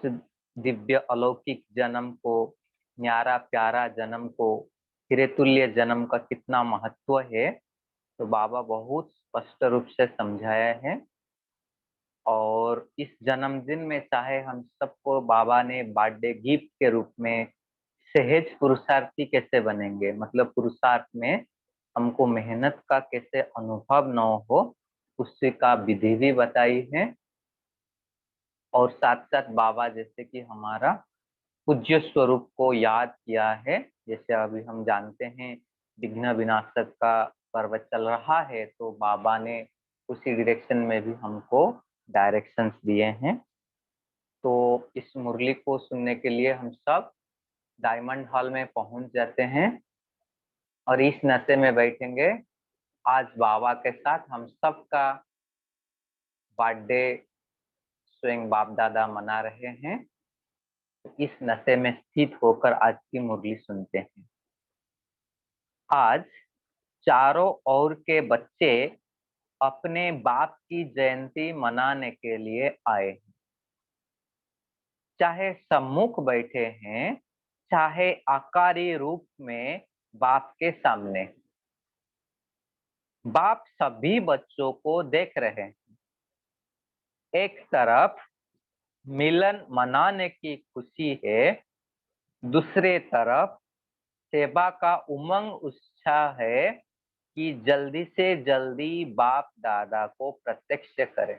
उस दिव्य अलौकिक जन्म को, न्यारा प्यारा जन्म को, हीरे तुल्य जन्म का कितना महत्व है, तो बाबा बहुत स्पष्ट रूप से समझाया है। और इस जन्मदिन में चाहे हम सबको बाबा ने बर्थडे गिफ्ट के रूप में सहज पुरुषार्थी कैसे बनेंगे, मतलब पुरुषार्थ में हमको मेहनत का कैसे अनुभव न हो, उससे का विधि भी बताई है। और साथ साथ बाबा जैसे कि हमारा पूज्य स्वरूप को याद किया है। जैसे अभी हम जानते हैं विघ्न विनाशक का पर्व चल रहा है, तो बाबा ने उसी डायरेक्शन में भी हमको डायरेक्शंस दिए हैं। तो इस मुरली को सुनने के लिए हम सब डायमंड हॉल में पहुंच जाते हैं और इस नशे में बैठेंगे। आज बाबा के साथ हम सबका बर्थडे स्वयं बाप दादा मना रहे हैं। तो इस नशे में स्थित होकर आज की मुरली सुनते हैं। आज चारों ओर के बच्चे अपने बाप की जयंती मनाने के लिए आए हैं। चाहे सम्मुख बैठे हैं, चाहे आकारी रूप में बाप के सामने, बाप सभी बच्चों को देख रहे हैं। एक तरफ मिलन मनाने की खुशी है, दूसरे तरफ सेवा का उमंग उत्साह है कि जल्दी से जल्दी बाप दादा को प्रत्यक्ष करें।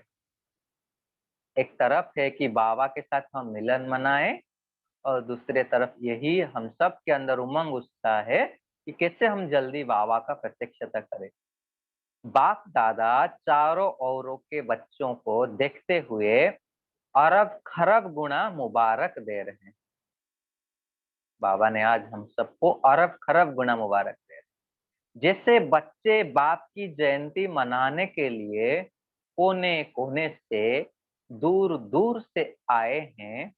एक तरफ है कि बाबा के साथ हम मिलन मनाएं, और दूसरे तरफ यही हम सब के अंदर उमंग उत्साह है कि कैसे हम जल्दी बाबा का प्रत्यक्षता करें। बाप दादा चारों औरों के बच्चों को देखते हुए अरब खरब गुना मुबारक दे रहे हैं। बाबा ने आज हम सबको अरब खरब गुना मुबारक दे रहे हैं। जैसे बच्चे बाप की जयंती मनाने के लिए कोने कोने से, दूर दूर से आए हैं,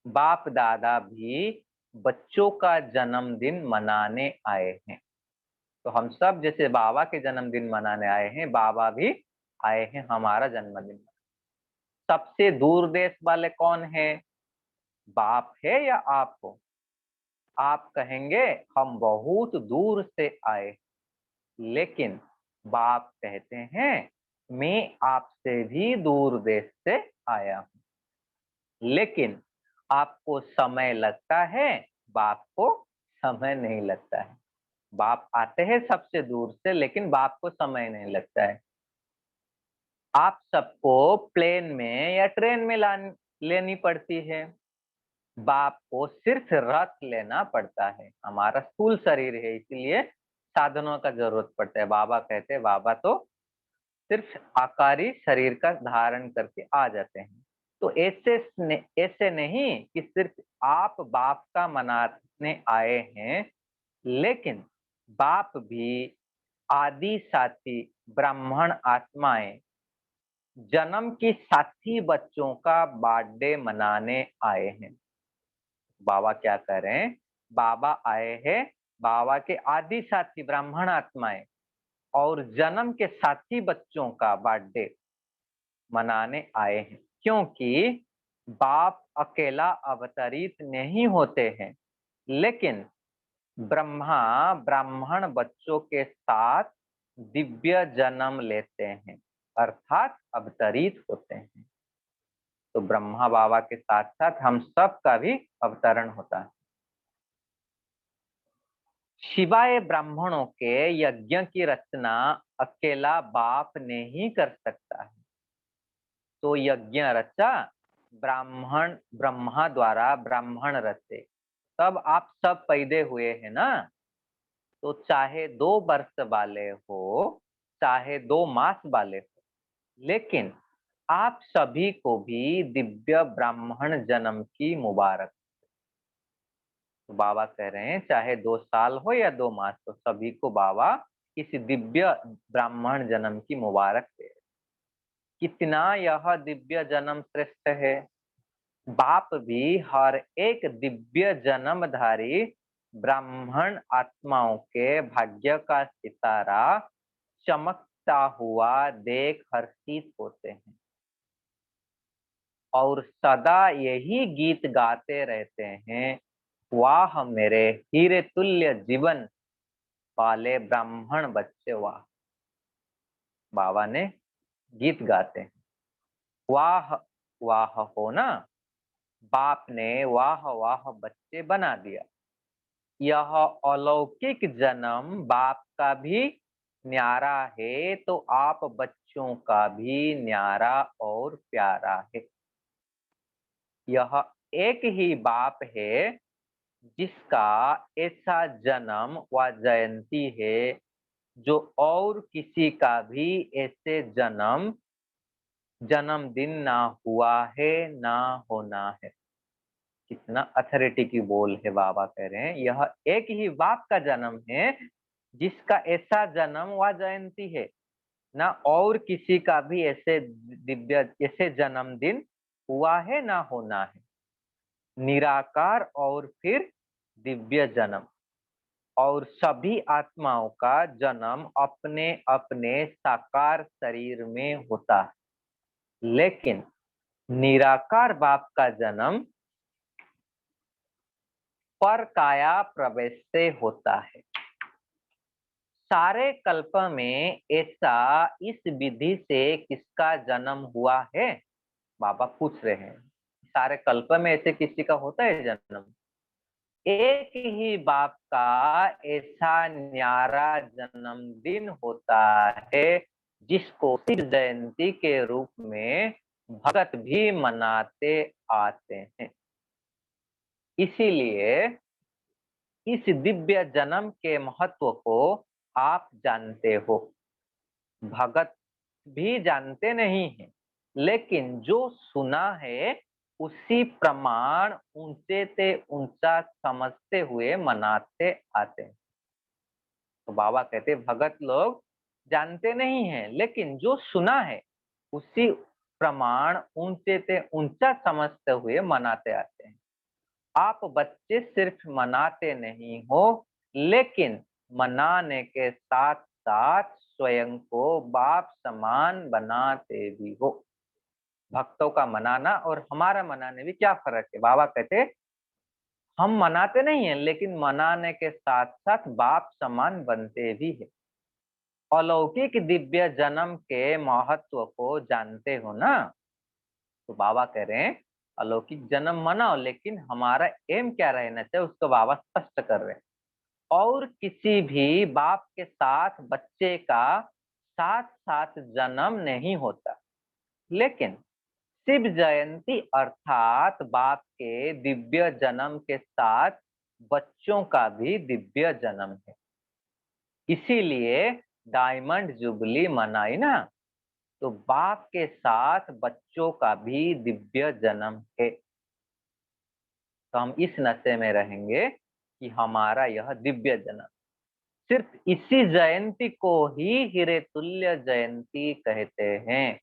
बाप दादा भी बच्चों का जन्मदिन मनाने आए हैं। तो हम सब जैसे बाबा के जन्मदिन मनाने आए हैं, बाबा भी आए हैं हमारा जन्मदिन। सबसे दूर देश वाले कौन है? बाप है या आप हो? आप कहेंगे हम बहुत दूर से आए, लेकिन बाप कहते हैं मैं आपसे भी दूर देश से आया हूं, लेकिन आपको समय लगता है, बाप को समय नहीं लगता है। बाप आते हैं सबसे दूर से, लेकिन बाप को समय नहीं लगता है। आप सबको प्लेन में या ट्रेन में लेनी पड़ती है, बाप को सिर्फ रथ लेना पड़ता है। हमारा स्थूल शरीर है, इसलिए साधनों का जरूरत पड़ता है। बाबा कहते हैं बाबा तो सिर्फ आकारी शरीर का धारण करके आ जाते हैं। तो ऐसे नहीं कि सिर्फ आप बाप का मनाने आए हैं, लेकिन बाप भी आदि साथी ब्राह्मण आत्माएं जन्म की साथी बच्चों का बर्थडे मनाने आए हैं। बाबा क्या कर रहे हैं? बाबा आए हैं बाबा के आदि साथी ब्राह्मण आत्माएं और जन्म के साथी बच्चों का बर्थडे मनाने आए हैं, क्योंकि बाप अकेला अवतरित नहीं होते हैं, लेकिन ब्रह्मा ब्राह्मण बच्चों के साथ दिव्य जन्म लेते हैं, अर्थात अवतरित होते हैं। तो ब्रह्मा बाबा के साथ साथ हम सब का भी अवतरण होता है। शिवाय ब्राह्मणों के यज्ञ की रचना अकेला बाप ने ही कर सकता है। तो यज्ञ रचा ब्राह्मण, ब्रह्मा द्वारा ब्राह्मण रचे, तब आप सब पैदे हुए हैं ना। तो चाहे 2 वर्ष वाले हो, चाहे 2 मास वाले हो, लेकिन आप सभी को भी दिव्य ब्राह्मण जन्म की मुबारक। तो बाबा कह रहे हैं चाहे 2 साल हो या 2 मास हो, सभी को बाबा इस दिव्य ब्राह्मण जन्म की मुबारक दे रहे। कितना यह दिव्य जन्म श्रेष्ठ है। बाप भी हर एक दिव्य जन्मधारी ब्राह्मण आत्माओं के भाग्य का सितारा चमकता हुआ देख हर्षित होते हैं। और सदा यही गीत गाते रहते हैं, वाह मेरे हीरे तुल्य जीवन वाले ब्राह्मण बच्चे वाह। बाबा ने गीत गाते हैं, वाह वाह हो ना, बाप ने वाह वाह बच्चे बना दिया। यह अलौकिक जन्म बाप का भी न्यारा है, तो आप बच्चों का भी न्यारा और प्यारा है। यह एक ही बाप है जिसका ऐसा जन्म व जयंती है, जो और किसी का भी ऐसे जन्मदिन ना हुआ है ना होना है। कितना अथॉरिटी की बोल है, बाबा कह रहे हैं यह एक ही बाप का जन्म है जिसका ऐसा जन्म व जयंती है, ना और किसी का भी ऐसे जन्मदिन हुआ है ना होना है। निराकार और फिर दिव्य जन्म, और सभी आत्माओं का जन्म अपने अपने साकार शरीर में होता है, लेकिन निराकार बाप का जन्म पर काया प्रवेश से होता है। सारे कल्प में ऐसा इस विधि से किसका जन्म हुआ है? बाबा पूछ रहे हैं, सारे कल्प में ऐसे किसी का होता है जन्म? एक ही बाप का ऐसा न्यारा जन्मदिन होता है, जिसको शिव जयंती के रूप में भगत भी मनाते आते हैं। इसीलिए इस दिव्य जन्म के महत्व को आप जानते हो, भगत भी जानते नहीं है, लेकिन जो सुना है उसी प्रमाण ऊंचे से ऊंचा समझते हुए मनाते आते हैं। तो बाबा कहते भगत लोग जानते नहीं है, लेकिन जो सुना है उसी प्रमाण ऊंचे से ऊंचा समझते हुए मनाते आते हैं। आप बच्चे सिर्फ मनाते नहीं हो, लेकिन मनाने के साथ साथ स्वयं को बाप समान बनाते भी हो। भक्तों का मनाना और हमारा मनाने में क्या फर्क है? बाबा कहते हम मनाते नहीं हैं, लेकिन मनाने के साथ साथ बाप समान बनते भी है। अलौकिक दिव्य जन्म के महत्व को जानते हो ना? तो बाबा कह रहे हैं अलौकिक जन्म मनाओ, लेकिन हमारा एम क्या रहना चाहिए उसको बाबा स्पष्ट कर रहे हैं। और किसी भी बाप के साथ बच्चे का साथ साथ जन्म नहीं होता, लेकिन शिव जयंती अर्थात बाप के दिव्य जन्म के साथ बच्चों का भी दिव्य जन्म है। इसीलिए डायमंड जुबली मनाई ना, तो बाप के साथ बच्चों का भी दिव्य जन्म है। तो हम इस नशे में रहेंगे कि हमारा यह दिव्य जन्म, सिर्फ इसी जयंती को ही हीरे तुल्य जयंती कहते हैं,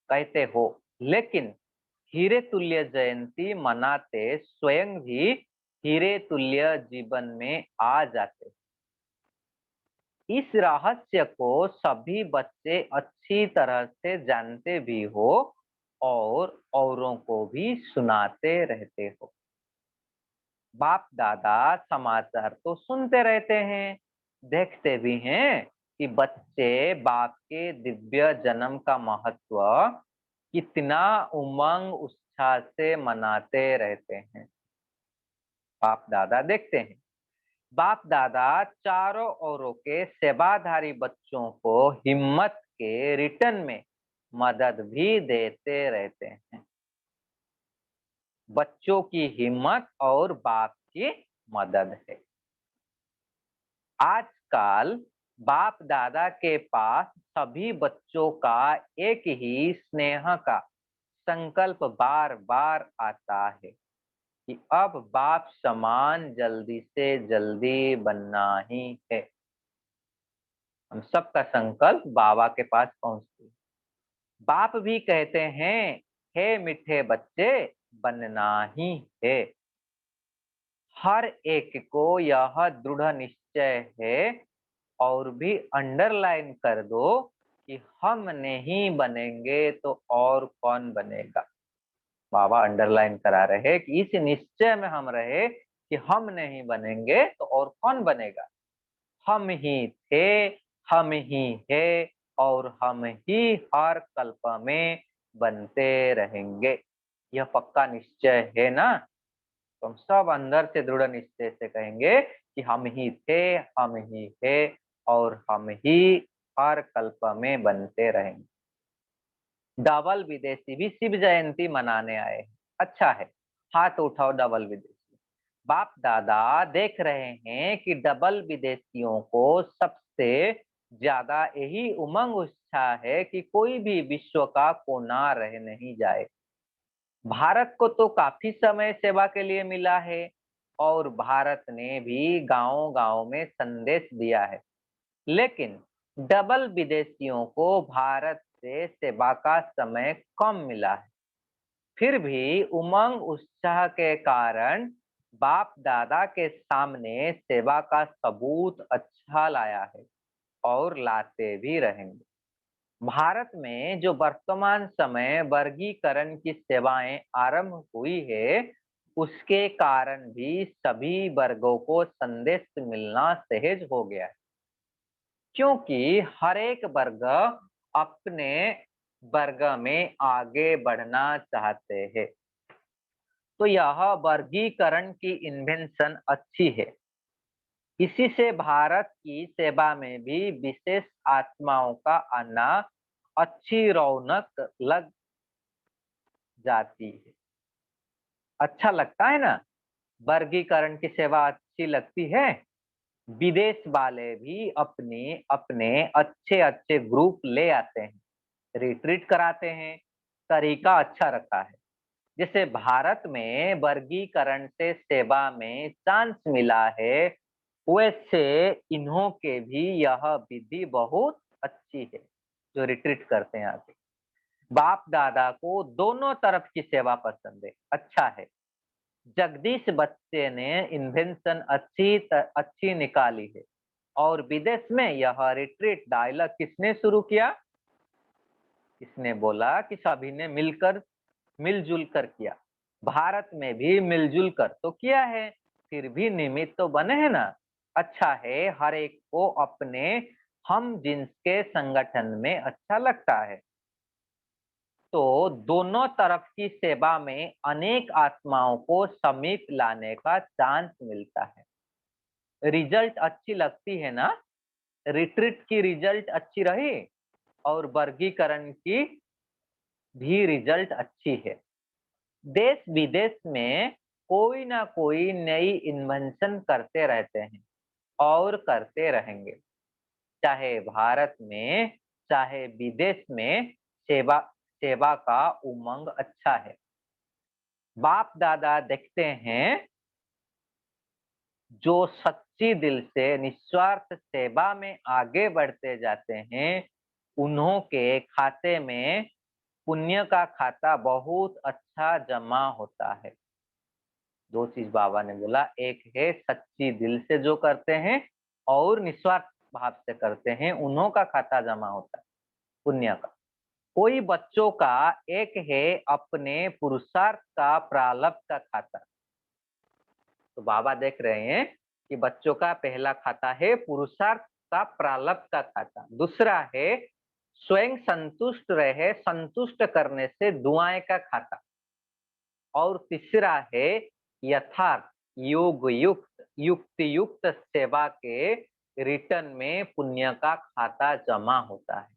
कहते हो। लेकिन हीरे तुल्य जयंती मनाते स्वयं भी हीरे तुल्य जीवन में आ जाते। इस रहस्य को सभी बच्चे अच्छी तरह से जानते भी हो और औरों को भी सुनाते रहते हो। बाप दादा समाचार तो सुनते रहते हैं, देखते भी हैं कि बच्चे बाप के दिव्य जन्म का महत्व कितना उमंग उत्साह से मनाते रहते हैं। बाप दादा देखते हैं, बाप दादा चारों ओरों के सेवाधारी बच्चों को हिम्मत के रिटर्न में मदद भी देते रहते हैं। बच्चों की हिम्मत और बाप की मदद है। आजकल बाप दादा के पास सभी बच्चों का एक ही स्नेह का संकल्प बार बार आता है कि अब बाप समान जल्दी से जल्दी बनना ही है। हम सबका संकल्प बाबा के पास पहुंचते। बाप भी कहते हैं, हे मीठे बच्चे बनना ही है। हर एक को यह दृढ़ निश्चय है, और भी अंडरलाइन कर दो कि हम नहीं बनेंगे तो और कौन बनेगा। बाबा अंडरलाइन करा रहे हैं कि इस निश्चय में हम रहे कि हम नहीं बनेंगे तो और कौन बनेगा। हम ही थे, हम ही है और हम ही हर कल्प में बनते रहेंगे। यह पक्का निश्चय है ना। तो हम सब अंदर से दृढ़ निश्चय से कहेंगे कि हम ही थे, हम ही है और हम ही हर कल्प में बनते रहेंगे। डबल विदेशी भी शिव जयंती मनाने आए हैं। अच्छा है, हाथ उठाओ डबल विदेशी। बाप दादा देख रहे हैं कि डबल विदेशियों को सबसे ज्यादा यही उमंग उत्साह है कि कोई भी विश्व का कोना रह नहीं जाए। भारत को तो काफी समय सेवा के लिए मिला है और भारत ने भी गांव गांव में संदेश दिया है, लेकिन डबल विदेशियों को भारत से सेवा का समय कम मिला है। फिर भी उमंग उत्साह के कारण बाप दादा के सामने सेवा का सबूत अच्छा लाया है और लाते भी रहेंगे। भारत में जो वर्तमान समय वर्गीकरण की सेवाएं आरंभ हुई है, उसके कारण भी सभी वर्गों को संदेश मिलना सहज हो गया है, क्योंकि हर एक वर्ग अपने वर्ग में आगे बढ़ना चाहते हैं। तो यह वर्गीकरण की इन्वेंशन अच्छी है। इसी से भारत की सेवा में भी विशेष आत्माओं का आना अच्छी रौनक लग जाती है। अच्छा लगता है ना। वर्गीकरण की सेवा अच्छी लगती है। विदेश वाले भी अपने अपने अच्छे अच्छे ग्रुप ले आते हैं, रिट्रीट कराते हैं। तरीका अच्छा रखा है। जैसे भारत में वर्गीकरण से सेवा में चांस मिला है, वैसे इन्हों के भी यह विधि बहुत अच्छी है जो रिट्रीट करते हैं आगे। बाप दादा को दोनों तरफ की सेवा पसंद है। अच्छा है, जगदीश बच्चे ने इन्वेंशन अच्छी निकाली है। और विदेश में यह रिट्रीट डायलॉग किसने शुरू किया? इसने बोला कि सभी ने मिलकर मिलजुल कर किया। भारत में भी मिलजुल कर तो किया है, फिर भी निमित्त तो बने हैं ना। अच्छा है, हर एक को अपने हम जिन्स के संगठन में अच्छा लगता है। तो दोनों तरफ की सेवा में अनेक आत्माओं को समीप लाने का चांस मिलता है। रिजल्ट अच्छी लगती है ना। रिट्रीट की रिजल्ट अच्छी रही और वर्गीकरण की भी रिजल्ट अच्छी है। देश विदेश में कोई ना कोई नई इन्वेंशन करते रहते हैं और करते रहेंगे। चाहे भारत में चाहे विदेश में सेवा सेवा का उमंग अच्छा है। बाप दादा देखते हैं जो सच्ची दिल से निस्वार्थ सेवा में आगे बढ़ते जाते हैं, उन्हों के खाते में पुण्य का खाता बहुत अच्छा जमा होता है। दो चीज बाबा ने बोला, एक है सच्ची दिल से जो करते हैं और निस्वार्थ भाव से करते हैं, उन्हों का खाता जमा होता है पुण्य का। कोई बच्चों का एक है अपने पुरुषार्थ का प्रारब्ध का खाता। तो बाबा देख रहे हैं कि बच्चों का पहला खाता है पुरुषार्थ का प्रारब्ध का खाता, दूसरा है स्वयं संतुष्ट रहे संतुष्ट करने से दुआएं का खाता, और तीसरा है यथार्थ योग युक्त युक्ति युक्त सेवा के रिटर्न में पुण्य का खाता जमा होता है।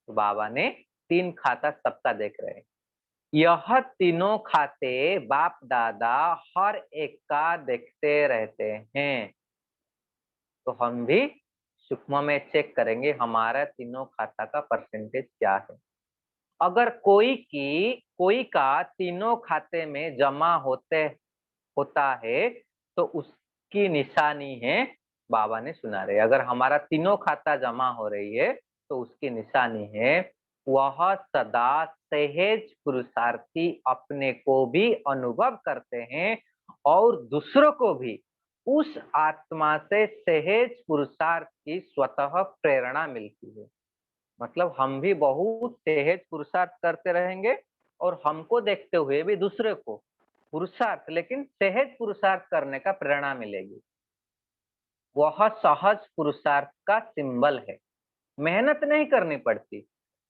तो बाबा ने तीन खाता सबका देख रहे हैं। यह तीनों खाते बाप दादा हर एक का देखते रहते हैं। तो हम भी सूक्ष्म में चेक करेंगे हमारा तीनों खाता का परसेंटेज क्या है। अगर कोई का तीनों खाते में जमा होता है तो उसकी निशानी है, बाबा ने सुना रहे, अगर हमारा तीनों खाता जमा हो रही है तो उसकी निशानी है वह सदा सहज पुरुषार्थी अपने को भी अनुभव करते हैं और दूसरों को भी उस आत्मा से सहज पुरुषार्थ की स्वतः प्रेरणा मिलती है। मतलब हम भी बहुत सहज पुरुषार्थ करते रहेंगे और हमको देखते हुए भी दूसरे को पुरुषार्थ, लेकिन सहज पुरुषार्थ करने का प्रेरणा मिलेगी। वह सहज पुरुषार्थ का सिंबल है। मेहनत नहीं करनी पड़ती।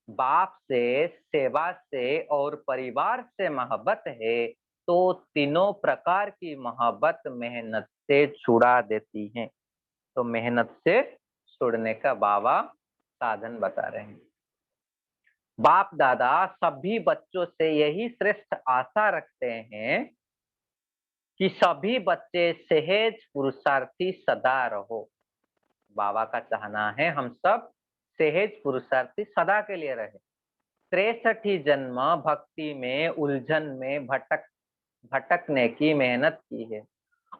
बाप से, सेवा से और परिवार से मोहब्बत है तो तीनों प्रकार की मोहब्बत मेहनत से छुड़ा देती है। तो मेहनत से छुड़ने का बाबा साधन बता रहे हैं। बाप दादा सभी बच्चों से यही श्रेष्ठ आशा रखते हैं कि सभी बच्चे सहज पुरुषार्थी सदा रहो। बाबा का चाहना है हम सब सहज पुरुषार्थी सदा के लिए रहे। 63 जन्म भक्ति में उलझन में भटकने की मेहनत की है।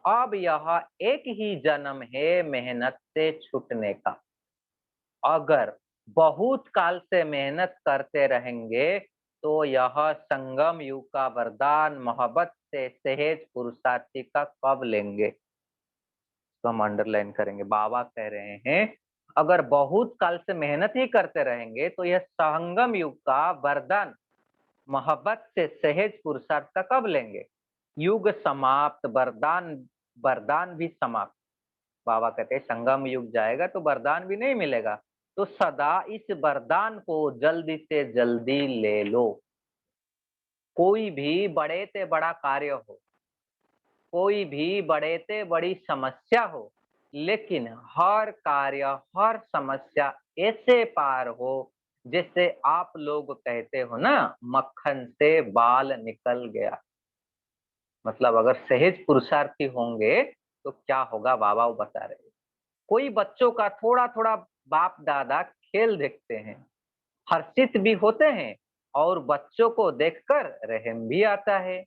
अब यह एक ही जन्म है मेहनत से छूटने का। अगर बहुत काल से मेहनत करते रहेंगे तो यह संगम युग का वरदान मोहब्बत से सहज पुरुषार्थी का कब लेंगे। तो हम अंडरलाइन करेंगे। बाबा कह रहे हैं अगर बहुत काल से मेहनत ही करते रहेंगे तो यह संगम युग का वरदान मोहब्बत से सहज पुरुषार्थ का कब लेंगे। युग समाप्त, वरदान वरदान भी समाप्त। बाबा कहते हैं संगम युग जाएगा तो वरदान भी नहीं मिलेगा, तो सदा इस वरदान को जल्दी से जल्दी ले लो। कोई भी बड़े से बड़ा कार्य हो, कोई भी बड़े से बड़ी समस्या हो, लेकिन हर कार्य हर समस्या ऐसे पार हो जैसे आप लोग कहते हो ना, मक्खन से बाल निकल गया। मतलब अगर सहज पुरुषार्थी होंगे तो क्या होगा बाबा वो बता रहे हैं। कोई बच्चों का थोड़ा थोड़ा बाप दादा खेल देखते हैं, हर्षित भी होते हैं और बच्चों को देखकर रहम भी आता है।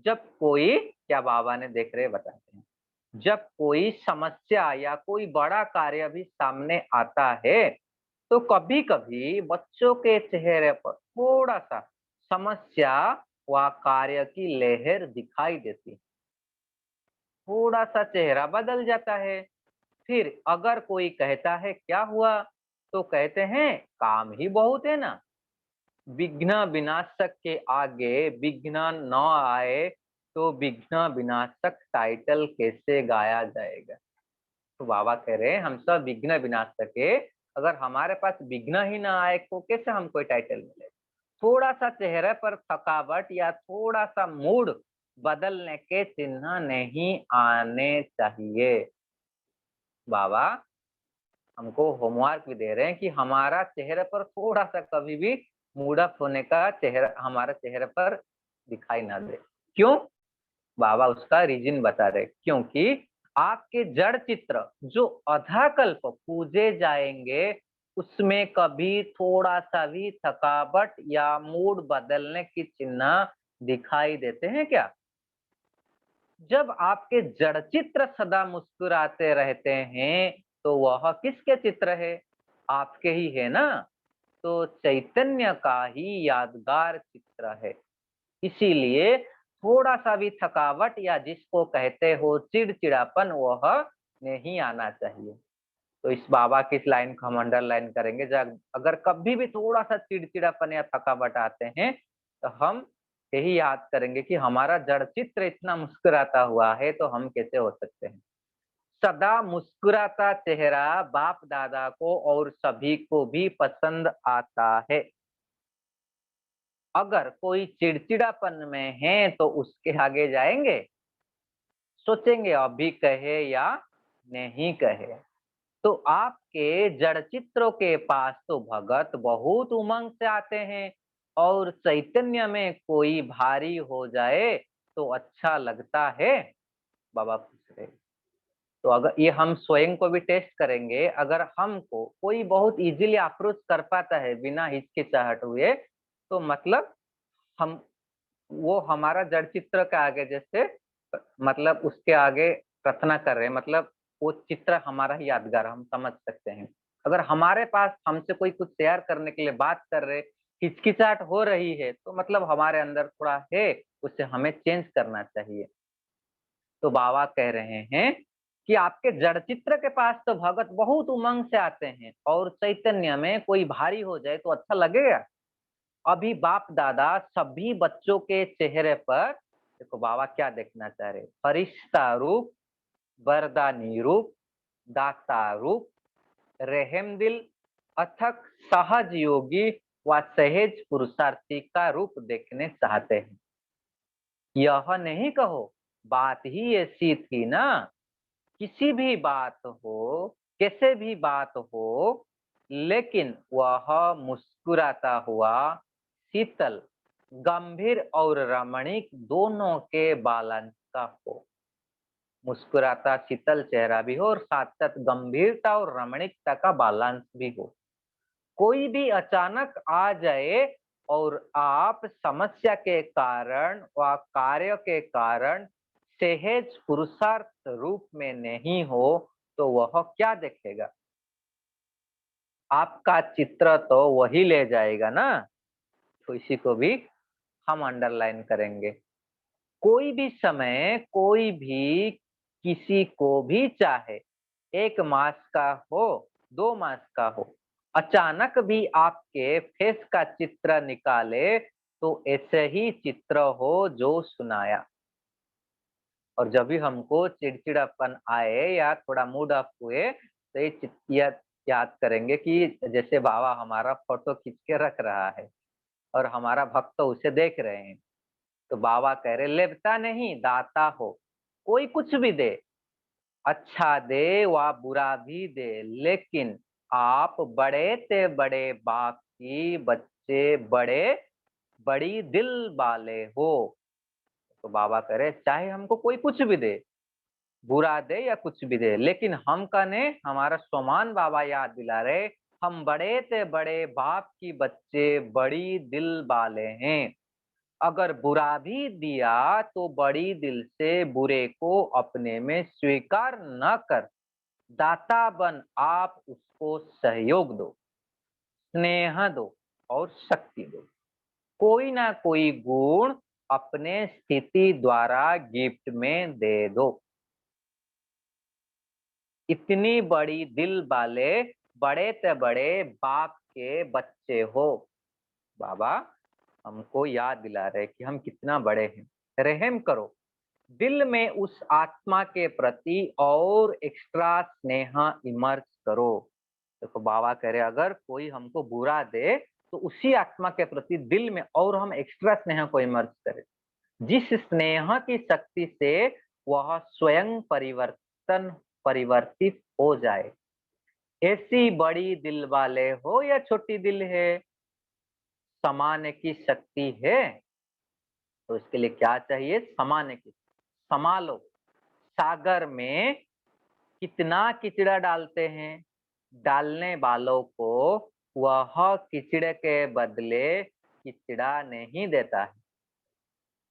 जब कोई, क्या बाबा ने देख रहे बताते हैं, जब कोई समस्या या कोई बड़ा कार्य भी सामने आता है तो कभी कभी बच्चों के चेहरे पर थोड़ा सा समस्या व कार्य की लहर दिखाई देती है। थोड़ा सा चेहरा बदल जाता है। फिर अगर कोई कहता है क्या हुआ, तो कहते हैं काम ही बहुत है ना। विघ्न विनाशक के आगे विघ्न न आए तो विघ्न विनाशक टाइटल कैसे गाया जाएगा। तो बाबा कह रहे हैं हम सब विघ्न विनाशक है, अगर हमारे पास विघ्न ही ना आए तो कैसे हम कोई टाइटल मिले। थोड़ा सा चेहरे पर थकावट या थोड़ा सा मूड बदलने के चिन्ह नहीं आने चाहिए। बाबा हमको होमवर्क भी दे रहे हैं कि हमारा चेहरे पर थोड़ा सा कभी भी मूड अप होने का चेहरा हमारे चेहरे पर दिखाई ना दे। क्यों? बाबा उसका रीजन बता रहे, क्योंकि आपके जड़ चित्र जो अधाकल्प पूजे जाएंगे उसमें कभी थोड़ा सा भी थकावट या मूड बदलने की चिन्ह दिखाई देते हैं क्या? जब आपके जड़ चित्र सदा मुस्कुराते रहते हैं तो वह किसके चित्र है? आपके ही है ना। तो चैतन्य का ही यादगार चित्र है। इसीलिए थोड़ा सा भी थकावट या जिसको कहते हो चिड़चिड़ापन वह नहीं आना चाहिए। तो इस बाबा की इस लाइन को हम अंडरलाइन करेंगे। जब अगर कभी भी थोड़ा सा चिड़चिड़ापन या थकावट आते हैं तो हम यही याद करेंगे कि हमारा जड़ चित्र इतना मुस्कुराता हुआ है तो हम कैसे हो सकते हैं। सदा मुस्कुराता चेहरा बाप दादा को और सभी को भी पसंद आता है। अगर कोई चिड़चिड़ापन में है तो उसके आगे जाएंगे, सोचेंगे अभी कहे या नहीं कहे। तो आपके जड़ चित्रों के पास तो भगत बहुत उमंग से आते हैं और चैतन्य में कोई भारी हो जाए तो अच्छा लगता है। बाबा पूछ रहे, तो अगर ये हम स्वयं को भी टेस्ट करेंगे, अगर हमको कोई बहुत इजीली अप्रोच कर पाता है बिना हिचकिचाहट हुए तो मतलब हम, वो हमारा जड़ चित्र के आगे जैसे, मतलब उसके आगे प्रार्थना कर रहे हैं, मतलब वो चित्र हमारा ही यादगार हम समझ सकते हैं। अगर हमारे पास हमसे कोई कुछ शेयर करने के लिए बात कर रहे, हिचकिचाहट हो रही है तो मतलब हमारे अंदर थोड़ा है, उसे हमें चेंज करना चाहिए। तो बाबा कह रहे हैं कि आपके जड़ चित्र के पास तो भगत बहुत उमंग से आते हैं और चैतन्य में कोई भारी हो जाए तो अच्छा लगेगा। अभी बाप दादा सभी बच्चों के चेहरे पर देखो बाबा क्या देखना चाह रहे, फरिश्ता रूप, वरदानी रूप, दाता रूप, रहम दिल, अथक सहज योगी व सहज पुरुषार्थी का रूप देखने चाहते हैं। यह नहीं कहो बात ही ऐसी थी ना, किसी भी बात हो, कैसे भी बात हो, लेकिन वह मुस्कुराता हुआ, शीतल, गंभीर और रमणीक दोनों के बालंस का हो। मुस्कुराता शीतल चेहरा भी हो और साथ साथ गंभीरता और रमणीकता का बैलेंस भी हो। कोई भी अचानक आ जाए और आप समस्या के कारण व कार्य के कारण सहज पुरुषार्थ रूप में नहीं हो तो वह क्या देखेगा? आपका चित्र तो वही ले जाएगा ना। तो इसी को भी हम अंडरलाइन करेंगे। कोई भी समय कोई भी किसी को भी चाहे 1 मास का हो, 2 मास का हो, अचानक भी आपके फेस का चित्र निकाले तो ऐसे ही चित्र हो जो सुनाया। और जब भी हमको चिड़चिड़ापन आए या थोड़ा मूड ऑफ हुए तो ये याद करेंगे कि जैसे बाबा हमारा फोटो खींच के रख रहा है और हमारा भक्त उसे देख रहे हैं। तो बाबा कह रहे लेवता नहीं दाता हो, कोई कुछ भी दे, अच्छा दे व बुरा भी दे, लेकिन आप बड़े से बड़े बाप की बच्चे बड़े बड़ी दिल वाले हो। तो बाबा कह रहे चाहे हमको कोई कुछ भी दे, बुरा दे या कुछ भी दे, लेकिन हम कने हमारा सोमान बाबा याद दिला रहे हम बड़े से बड़े बाप की बच्चे बड़ी दिल वाले हैं। अगर बुरा भी दिया तो बड़ी दिल से बुरे को अपने में स्वीकार न कर दाता बन आप उसको सहयोग दो, स्नेह दो और शक्ति दो। कोई ना कोई गुण अपने स्थिति द्वारा गिफ्ट में दे दो। इतनी बड़ी दिल वाले बड़े से बड़े बाप के बच्चे हो। बाबा हमको याद दिला रहे कि हम कितना बड़े हैं, रहम करो, दिल में उस आत्मा के प्रति और एक्स्ट्रा स्नेह इमर्ज करो। देखो बाबा कह रहे अगर कोई हमको बुरा दे तो उसी आत्मा के प्रति दिल में और हम एक्स्ट्रा स्नेह को इमर्ज करें, जिस स्नेह की शक्ति से वह स्वयं परिवर्तित हो जाए। ऐसी बड़ी दिल वाले हो या छोटी दिल है, समाने की शक्ति है। तो इसके लिए क्या चाहिए? समाने की, समा लो। सागर में कितना किचड़ा डालते हैं, डालने वालों को वह किचड़े के बदले किचड़ा नहीं देता है।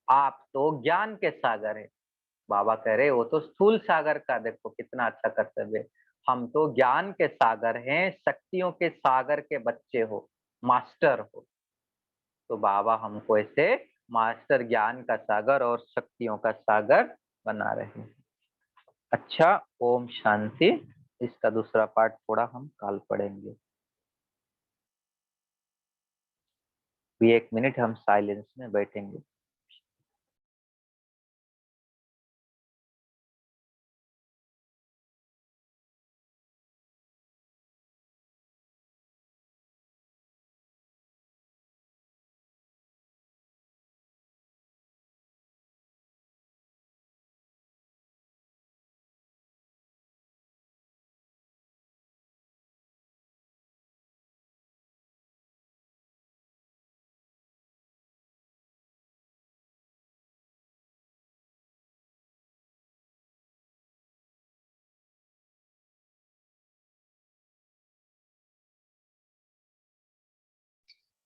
आप तो ज्ञान के सागर है। बाबा कह रहे वो तो स्थूल सागर का देखो कितना अच्छा कर्तव्य है। हम तो ज्ञान के सागर हैं, शक्तियों के सागर के बच्चे हो, मास्टर हो। तो बाबा हमको ऐसे मास्टर ज्ञान का सागर और शक्तियों का सागर बना रहे हैं। अच्छा, ओम शांति। इसका दूसरा पार्ट थोड़ा हम कल पढ़ेंगे। भी 1 मिनट हम साइलेंस में बैठेंगे।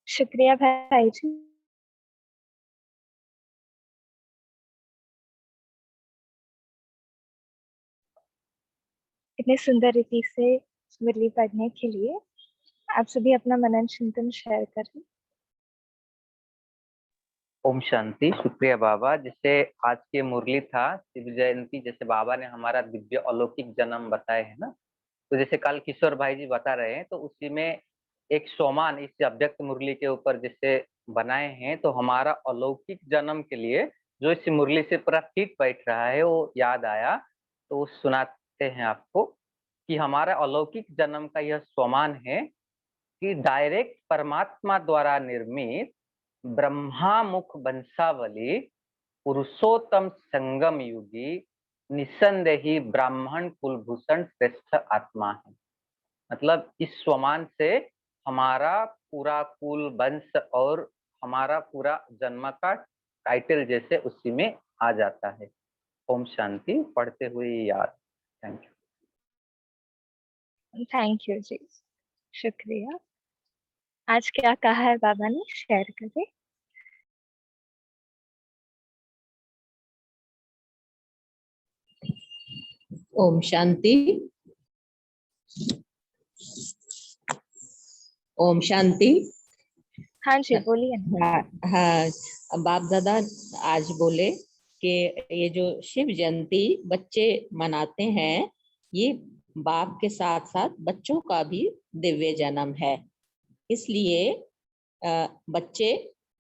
शुक्रिया भाई जी। इतने सुंदर रीति से मुरली पढ़ने के लिए। आप सभी अपना मनन चिंतन शेयर करें। ओम शांति। शुक्रिया बाबा। जैसे आज की मुरली था शिव जयंती, जैसे बाबा ने हमारा दिव्य अलौकिक जन्म बताए है ना, तो जैसे कल किशोर भाई जी बता रहे हैं तो उसी में एक सोमान इस अव्यक्त मुरली के ऊपर जैसे बनाए हैं, तो हमारा अलौकिक जन्म के लिए जो इस मुरली से पूरा फिट बैठ रहा है वो याद आया, तो वो सुनाते हैं आपको कि हमारा अलौकिक जन्म का यह स्वमान है कि डायरेक्ट परमात्मा द्वारा निर्मित ब्रह्मामुख वंशावली पुरुषोत्तम संगम युगी निसंदेही ब्राह्मण कुलभूषण श्रेष्ठ आत्मा है। मतलब इस स्वमान से हमारा पूरा कुल वंश और हमारा पूरा जन्म का टाइटल जैसे उसी में आ जाता है। ओम शांति। पढ़ते हुए याद। थैंक यू जी, शुक्रिया। आज क्या कहा है बाबा ने, शेयर करें। ओम शांति। ओम शांति। हाँ जी, बोलिए ना। हाँ, बाप दादा आज बोले कि ये जो शिव जयंती बच्चे मनाते हैं, ये बाप के साथ साथ बच्चों का भी दिव्य जन्म है। इसलिए बच्चे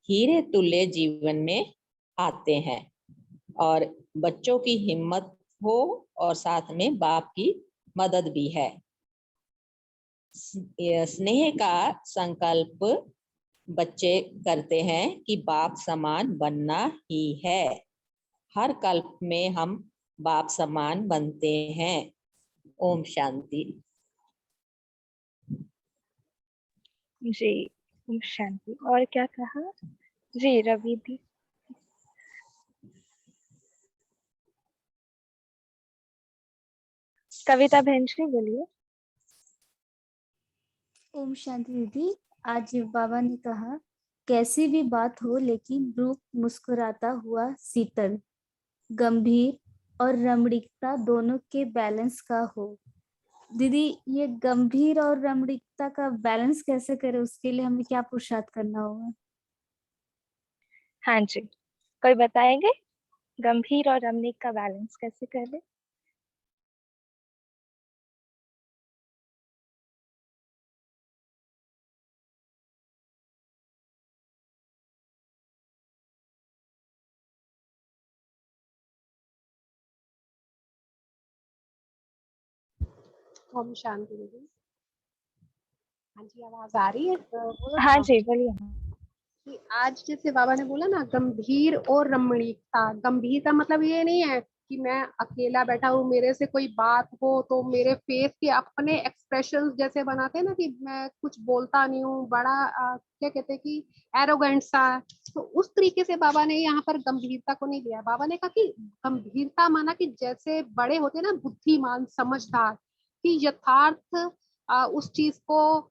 हीरे तुल्य जीवन में आते हैं और बच्चों की हिम्मत हो और साथ में बाप की मदद भी है। स्नेह का संकल्प बच्चे करते हैं कि बाप समान बनना ही है। हर कल्प में हम बाप समान बनते हैं। ओम शांति। जी, ओम शांति। और क्या कहा जी रवि दी? कविता बहन जी बोलिए। ओम शांति दीदी। आज बाबा ने कहा, कैसी भी बात हो लेकिन रूप मुस्कुराता हुआ शीतल, गंभीर और रमणीकता दोनों के बैलेंस का हो। दीदी, ये गंभीर और रमणीकता का बैलेंस कैसे करें, उसके लिए हमें क्या पुरुषार्थ करना होगा? हाँ जी, कोई बताएंगे गंभीर और रमणीक का बैलेंस कैसे करें? ओम शांति दीदी। हाँ जी, आवाज आ रही है? हाँ जी, बोलिए। कि आज जैसे बाबा ने बोला ना, गंभीर और रमणीकता। गंभीर का मतलब ये नहीं है कि मैं अकेला बैठा हूँ, मेरे से कोई बात हो तो मेरे फेस के अपने एक्सप्रेशंस जैसे बनाते हैं ना, कि मैं कुछ बोलता नहीं हूँ, बड़ा क्या कहते हैं कि एरोगेंट सा। तो उस तरीके से बाबा ने यहाँ पर गंभीरता को नहीं लिया। बाबा ने कहा कि गंभीरता माना कि जैसे बड़े होते हैं ना, बुद्धिमान समझदार, कि यथार्थ उस चीज को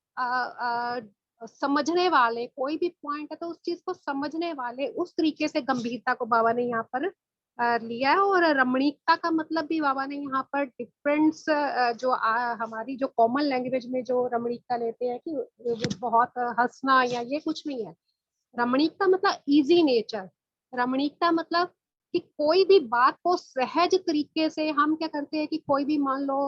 समझने वाले, कोई भी पॉइंट है तो उस चीज को समझने वाले, उस तरीके से गंभीरता को बाबा ने यहाँ पर लिया है। और रमणीकता का मतलब भी बाबा ने यहाँ पर डिफरेंस, जो हमारी जो कॉमन लैंग्वेज में जो रमणीकता लेते हैं कि वो बहुत हंसना या ये कुछ नहीं है। रमणीकता मतलब इजी नेचर। रमणीकता मतलब कि कोई भी बात को सहज तरीके से हम क्या करते हैं कि कोई भी मान लो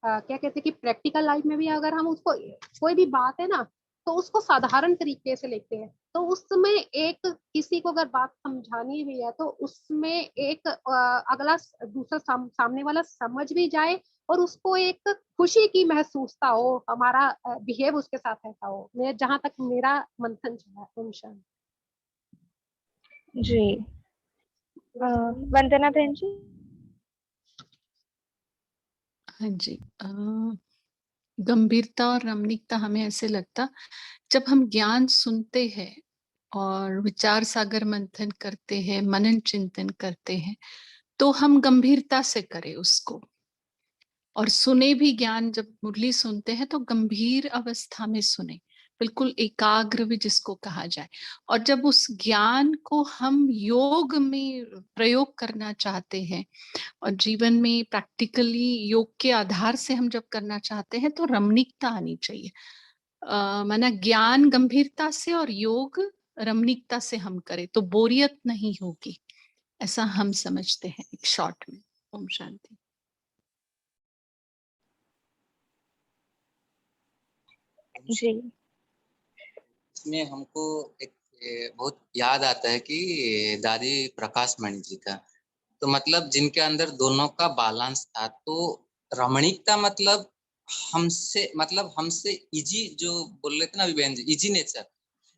क्या कहते हैं कि प्रैक्टिकल लाइफ में भी अगर हम उसको, कोई भी बात है ना, तो उसको साधारण तरीके से लेते हैं। तो उसमें एक किसी को अगर बात समझानी भी है तो उसमें एक अगला दूसरा सामने वाला समझ भी जाए और उसको एक खुशी की महसूसता हो, हमारा बिहेव उसके साथ ऐसा हो। मैं जहां तक मेरा मंथन चला है। जी, वंदना बहन जी। हाँ जी। गंभीरता और रमणीकता हमें ऐसे लगता, जब हम ज्ञान सुनते हैं और विचार सागर मंथन करते हैं, मनन चिंतन करते हैं, तो हम गंभीरता से करें उसको। और सुने भी ज्ञान, जब मुरली सुनते हैं तो गंभीर अवस्था में सुने, बिल्कुल एकाग्र भी जिसको कहा जाए। और जब उस ज्ञान को हम योग में प्रयोग करना चाहते हैं और जीवन में प्रैक्टिकली योग के आधार से हम जब करना चाहते हैं, तो रमणीकता आनी चाहिए। माना ज्ञान गंभीरता से और योग रमणीकता से हम करें तो बोरियत नहीं होगी, ऐसा हम समझते हैं एक शॉर्ट में। ओम शांति। जी, इसमें हमको एक बहुत याद आता है कि दादी प्रकाश मणि जी का, तो मतलब जिनके अंदर दोनों का बैलेंस था। तो रमणीकता मतलब हमसे इजी, जो बोल रहे थे ना अभी बहन जी, इजी नेचर।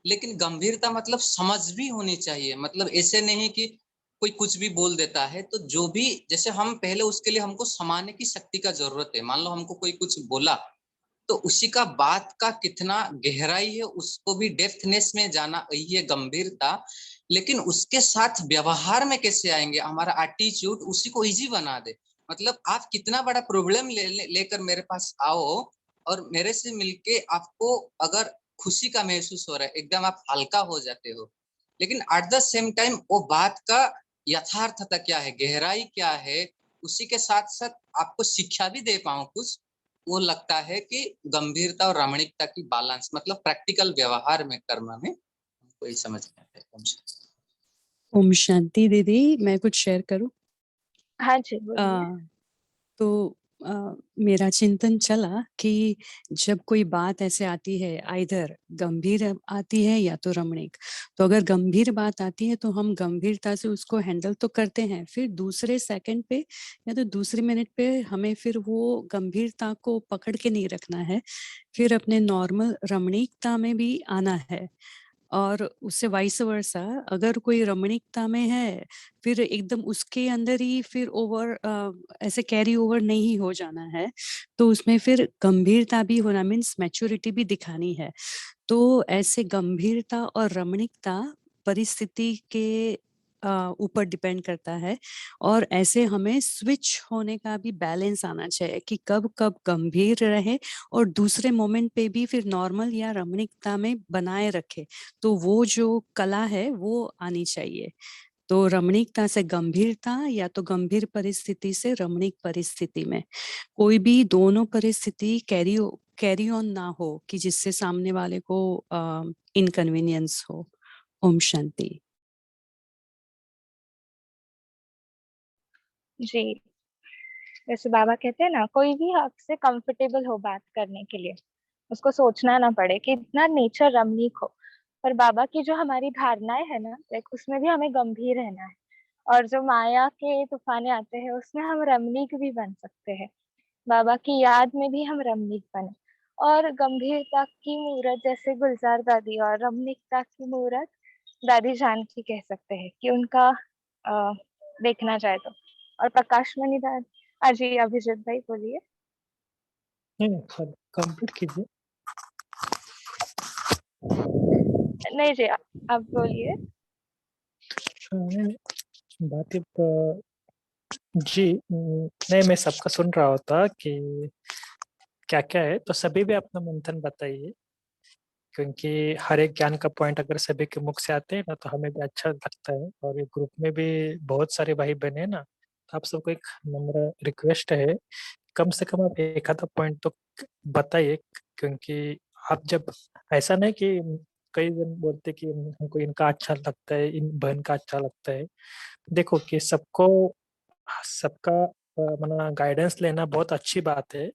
लेकिन गंभीरता मतलब समझ भी होनी चाहिए, मतलब ऐसे नहीं कि कोई कुछ भी बोल देता है। तो जो भी, जैसे हम पहले उसके लिए हमको समाने की शक्ति का जरूरत है। मान लो हमको कोई कुछ बोला, तो उसी का बात का कितना गहराई है उसको भी डेप्थनेस में जाना, ये गंभीरता। लेकिन उसके साथ व्यवहार में कैसे आएंगे, हमारा एटीट्यूड उसी को इजी बना दे। मतलब आप कितना बड़ा प्रॉब्लम लेकर मेरे पास आओ, और मेरे से मिलके आपको अगर खुशी का महसूस हो रहा है, एकदम आप हल्का हो जाते हो। लेकिन एट द सेम टाइम वो बात का यथार्थता क्या है, गहराई क्या है, उसी के साथ साथ आपको शिक्षा भी दे पाऊं कुछ, वो लगता है कि गंभीरता और रमणीकता की बैलेंस, मतलब प्रैक्टिकल व्यवहार में, कर्म में हमको ये समझ में आता है। ओम शांति दीदी, मैं कुछ शेयर करूं? हाँ जी, बोलिए। तो मेरा चिंतन चला कि जब कोई बात ऐसे आती है, आइदर गंभीर आती है या तो रमणीक, तो अगर गंभीर बात आती है तो हम गंभीरता से उसको हैंडल तो करते हैं, फिर दूसरे सेकंड पे या तो दूसरे मिनट पे हमें फिर वो गंभीरता को पकड़ के नहीं रखना है, फिर अपने नॉर्मल रमणीकता में भी आना है। और उससे वाइस वर्सा, अगर कोई रमणीकता में है फिर एकदम उसके अंदर ही फिर ओवर ऐसे कैरी ओवर नहीं हो जाना है, तो उसमें फिर गंभीरता भी होना मीन्स मैच्योरिटी भी दिखानी है। तो ऐसे गंभीरता और रमणीकता परिस्थिति के ऊपर डिपेंड करता है, और ऐसे हमें स्विच होने का भी बैलेंस आना चाहिए कि कब कब गंभीर रहे और दूसरे मोमेंट पे भी फिर नॉर्मल या रमणीकता में बनाए रखे। तो वो जो कला है वो आनी चाहिए। तो रमणीकता से गंभीरता या तो गंभीर परिस्थिति से रमणीक परिस्थिति में, कोई भी दोनों परिस्थिति कैरी ऑन ना हो कि जिससे सामने वाले को इनकन्वीनियंस हो। ओम शांति। जी, जैसे बाबा कहते हैं ना, कोई भी आपसे कंफर्टेबल हो बात करने के लिए, उसको सोचना ना पड़े कि इतना नेचर रमणीक हो। पर बाबा की जो हमारी धारणाएं है ना, लाइक उसमें भी हमें गंभीर रहना है। और जो माया के तूफाने आते हैं उसमें हम रमणीक भी बन सकते हैं। बाबा की याद में भी हम रमणीक बने। और गंभीरता की मूरत जैसे गुलजार दादी, और रमणीकता की मूरत दादी जानकी कह सकते हैं कि उनका देखना जाए तो। और प्रकाश मणि दादी, अजय अभिजीत भाई बोलिए। नहीं, कंप्लीट कीजिए। नहीं जी, आप बोलिए। बात जी, नहीं, मैं सबका सुन रहा होता कि क्या क्या है, तो सभी भी अपना मंथन बताइए, क्योंकि हर एक ज्ञान का पॉइंट अगर सभी के मुख से आते हैं ना तो हमें भी अच्छा लगता है। और ये ग्रुप में भी बहुत सारे भाई बहन है ना, तो आप सबको एक नम्र रिक्वेस्ट है, कम से कम आप एक आधा पॉइंट तो बताइए। क्योंकि आप जब, ऐसा नहीं कि कई जन बोलते कि हमको इनका अच्छा लगता है, इन बहन का अच्छा लगता है। देखो कि सबको सबका मना गाइडेंस लेना बहुत अच्छी बात है,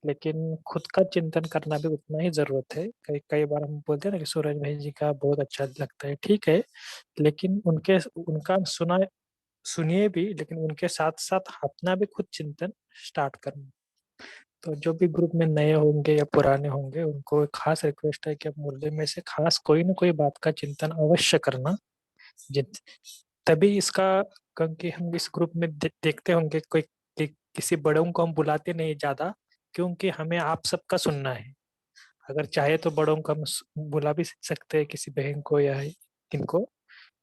लेकिन खुद का चिंतन करना भी उतना ही जरूरत है। कई कई बार हम बोलते हैं ना कि सूरज भाई जी का बहुत अच्छा लगता है, ठीक है, लेकिन उनका सुनिए भी, लेकिन उनके साथ साथ अपना भी खुद चिंतन स्टार्ट करना। तो जो भी ग्रुप में नए होंगे या पुराने होंगे, उनको एक खास रिक्वेस्ट है कि आप मुद्दे में से खास कोई ना कोई बात का चिंतन अवश्य करना। जित तभी इसका, क्योंकि हम इस ग्रुप में देखते होंगे किसी बड़ों को हम बुलाते नहीं ज्यादा, क्योंकि हमें आप सबका सुनना है। अगर चाहे तो बड़ों को हम बुला भी सकते हैं, किसी बहन को या किनको,